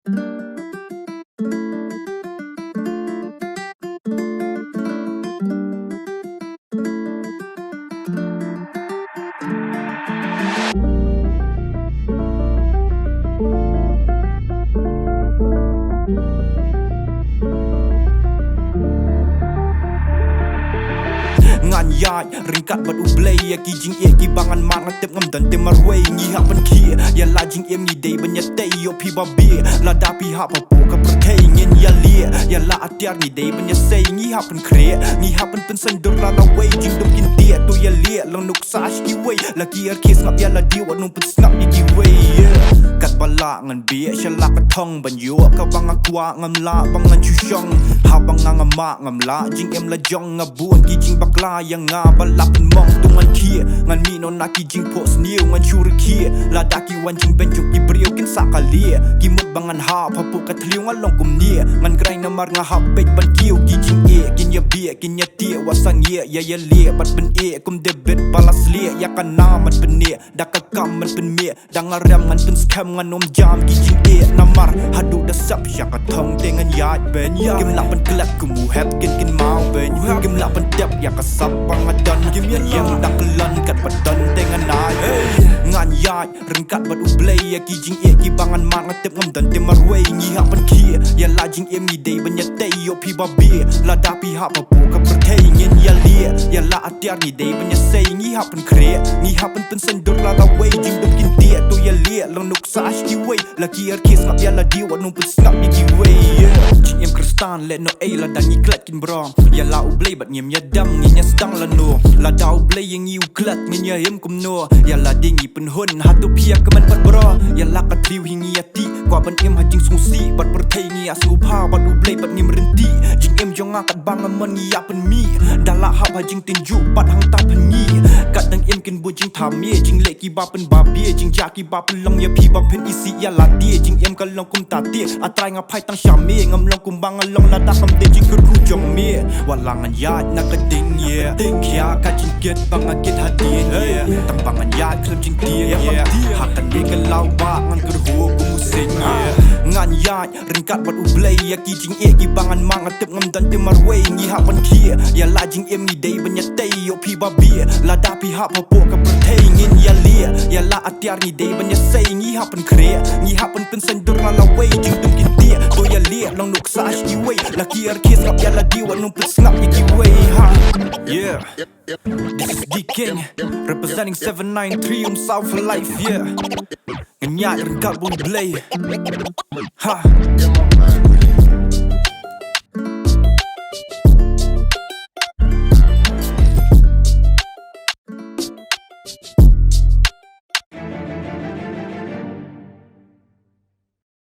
Ngan yaj, ringkat bat ublay ki jing ki bangan mat ngatep ngam dan temarway ngi hak ban kia ya la jing ngi day banyatay yo pi babi la da pi hak papo ka perthai ngin ya lia ya la atiar ngi day banyasay ngi hak pan kre ngi hak pan sandur la la way jing dum kin tia tu ya lia long nuk sa ki way la ki ar kes ngap ya la di wat num put snap ki way kat bala ngan bi shala ka thong ban yo ka bang akwa ngam la bang ngan chu shong ha bang ngama ngam la jing la jong ngabun ki jing bakla yang balap mong tungan kia ngan mi non naki jing pos new ngan chur kia la daki wan jing benjuk ki brio kin sakalia ki mut bangan ha papu ka thliu ngan long kum nia ngan grai na mar nga hap pek ban kiu ki jing kin ya bia kin ya tia wasang ya ya lia bat ben kum debit balas lia ya kana man ben ne dak kam man ben me dang ram ngan ben scam ngan nom jam ki jing namar hadu da sap syak thong dengan yat ben ya kim la ben kelak kumu hap kin mau ben kim la ben dep ya ka sap pangadan kim yang dak lan kat padan dengan nai ngan yat ringkat bat ublay ki jing ki bangan mat ngatep ngam dan temarway ngi hak pan kia ya la jing mi day banyatay yo pi babi la da pi hak papo ka perthai ngin ya lia ya la atiar ngi day banyasay ngi hak pan kre ngi hak pan sandur la la way jing dum kin tia tu ya lia long nuk sa ki way la ki ar kes ngap ya la di wat num put snap ki way jing kristan let no la dan ngi klat kin brong ya la ublay bat ngim ya dam ngi nya stang la no la da ublay yang ngi uklat ngi ya hem kum no ya la dingi pen hun hatu pia ke man pat bro ya la ka triu hingi ati kwa ban ha jing sungsi bat perthai ngi asu pha bat ublay bat ngim renti jing jong kat bang man ngi ya pen mi dala ha ba jing tinju pat hang ta pen ni kat dang kin bu jing tham ye jing le ki ba pen ba bie jing ja ki ba pen long ya pi ba pen isi ya la tie jing ka long kum ta tie atrai nga phai tang sham me ngam long kum bang long la da kam te jing ku ru jong me walangan ya na ka ding ye kya ka jing get bang a get hati ye tam bangan ya klem jing tie ha kan ye ka law ba ngan ku hu ku musing ngan ya ringkat bat ublay ki jing ki bangan mang atep ngam dan temarway ngi hak pan kia ya la jing ngi day banyatay yo pi babi la da pi hak papo ka perthai ngin ya lia ya la atiar ngi day banyasay ngi hak pan kre ngi hak pan sandur la la way jing dum kin tia to ya lia long nuk sa ki way la ki ar kes ngap ya la di wat num put snap ki way ha yeah this is D King representing 793 South for life yeah nganyat ringkat bu blay ha